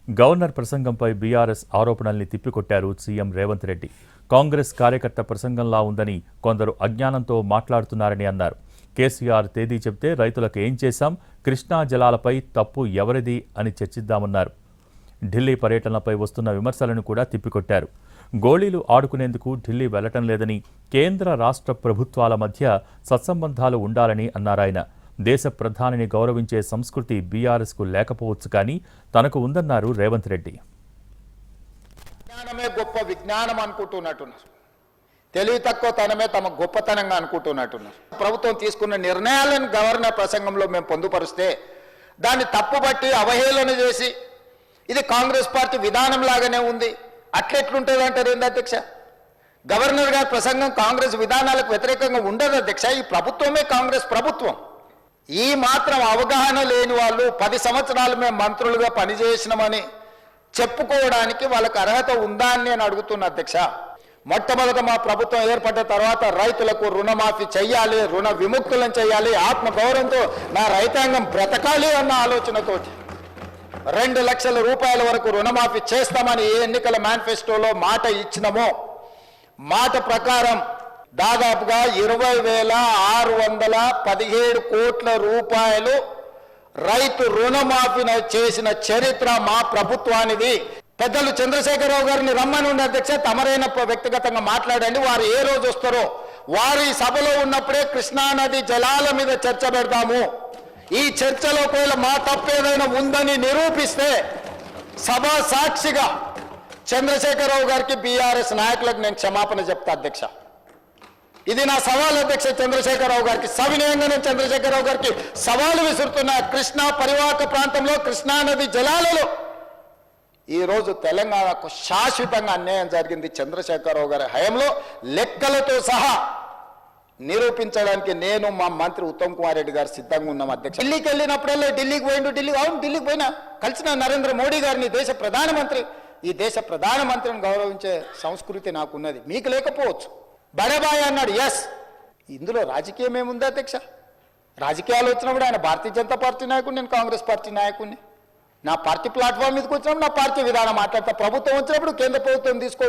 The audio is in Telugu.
గవర్నర్ ప్రసంగంపై బీఆర్ఎస్ ఆరోపణల్ని తిప్పికొట్టారు సీఎం రేవంత్ రెడ్డి. కాంగ్రెస్ కార్యకర్త ప్రసంగంలా ఉందని కొందరు అజ్ఞానంతో మాట్లాడుతున్నారని అన్నారు. కేసీఆర్ తేదీ చెబితే రైతులకు ఏం చేశాం, కృష్ణా జలాలపై తప్పు ఎవరిది అని చర్చిద్దామన్నారు. ఢిల్లీ పర్యటనపై వస్తున్న విమర్శలను కూడా తిప్పికొట్టారు. గోళీలు ఆడుకునేందుకు ఢిల్లీ వెళ్లటం లేదని, కేంద్ర రాష్ట్ర ప్రభుత్వాల మధ్య సత్సంబంధాలు ఉండాలని అన్నారాయన. దేశ ప్రధానిని గౌరవించే సంస్కృతి బీఆర్ఎస్కు లేకపోవచ్చు కానీ తనకు ఉందన్నారు రేవంత్ రెడ్డి. విజ్ఞానమే గొప్ప విజ్ఞానం అనుకుంటున్నట్టున్నారు. తెలివి తక్కువ తనమే తమ గొప్పతనంగా అనుకుంటున్నట్టున్నారు. ప్రభుత్వం తీసుకున్న నిర్ణయాలను గవర్నర్ ప్రసంగంలో మేము పొందుపరిస్తే దాన్ని తప్పుబట్టి అవహేళన చేసి ఇది కాంగ్రెస్ పార్టీ విధానం లాగానే ఉంది అట్లెట్లుంటుంది అంటారు ఏంది అధ్యక్ష? గవర్నర్ గారి ప్రసంగం కాంగ్రెస్ విధానాలకు వ్యతిరేకంగా ఉండదు అధ్యక్ష. ఈ ప్రభుత్వమే కాంగ్రెస్ ప్రభుత్వం. ఈ మాత్రం అవగాహన లేని వాళ్ళు 10 సంవత్సరాలు మేము మంత్రులుగా పనిచేసినామని చెప్పుకోవడానికి వాళ్ళకి అర్హత ఉందా అని నేను అడుగుతున్నా అధ్యక్ష. మొట్టమొదట మా ప్రభుత్వం ఏర్పడ్డ తర్వాత రైతులకు రుణమాఫీ చెయ్యాలి, రుణ విముక్తులను చేయాలి, ఆత్మగౌరవంతో నా రైతాంగం బ్రతకాలి అన్న ఆలోచనతోటి 2 లక్షల రూపాయల వరకు రుణమాఫీ చేస్తామని ఏ ఎన్నికల మేనిఫెస్టోలో మాట ఇచ్చినామో మాట ప్రకారం దాదాపుగా 20,617 కోట్ల రూపాయలు రైతు రుణమాఫీ చేసిన చరిత్ర మా ప్రభుత్వానిది. పెద్దలు చంద్రశేఖరరావు గారిని రమ్మని అధ్యక్ష, తమరైన వ్యక్తిగతంగా మాట్లాడండి. వారు ఏ రోజు వస్తారో వారు ఈ సభలో ఉన్నప్పుడే కృష్ణానది జలాల మీద చర్చ పెడతాము. ఈ చర్చలో ఒకవేళ మా తప్పేదైనా ఉందని నిరూపిస్తే సభా సాక్షిగా చంద్రశేఖరరావు గారికి బీఆర్ఎస్ నాయకులకు నేను క్షమాపణ చెప్తా అధ్యక్ష. ఇది నా సవాల్ అధ్యక్ష. చంద్రశేఖరరావు గారికి సవినయంగా నేను చంద్రశేఖరరావు గారికి సవాలు విసురుతున్న కృష్ణా పరివాహక ప్రాంతంలో కృష్ణానది జలాలలో ఈరోజు తెలంగాణకు శాశ్వతంగా అన్యాయం జరిగింది చంద్రశేఖరరావు గారి హయాంలో లెక్కలతో సహా నిరూపించడానికి నేను మా మంత్రి ఉత్తమ్ కుమార్ రెడ్డి గారు సిద్ధంగా ఉన్నాం అధ్యక్ష. ఢిల్లీకి వెళ్ళినప్పుడల్లా ఢిల్లీకి పోయినా కలిసిన నరేంద్ర మోడీ గారిని దేశ ప్రధానమంత్రి, ఈ దేశ ప్రధానమంత్రిని గౌరవించే సంస్కృతి నాకున్నది, మీకు లేకపోవచ్చు. బడేబాయ్ అన్నాడు. ఎస్, ఇందులో రాజకీయం ఏముంది అధ్యక్ష? రాజకీయాలు వచ్చినప్పుడు ఆయన భారతీయ జనతా పార్టీ నాయకుడు, నేను కాంగ్రెస్ పార్టీ నాయకుడిని. నా పార్టీ ప్లాట్ఫామ్ మీదకి వచ్చినప్పుడు నా పార్టీ విధానం మాట్లాడతా. ప్రభుత్వం వచ్చినప్పుడు కేంద్ర ప్రభుత్వం తీసుకో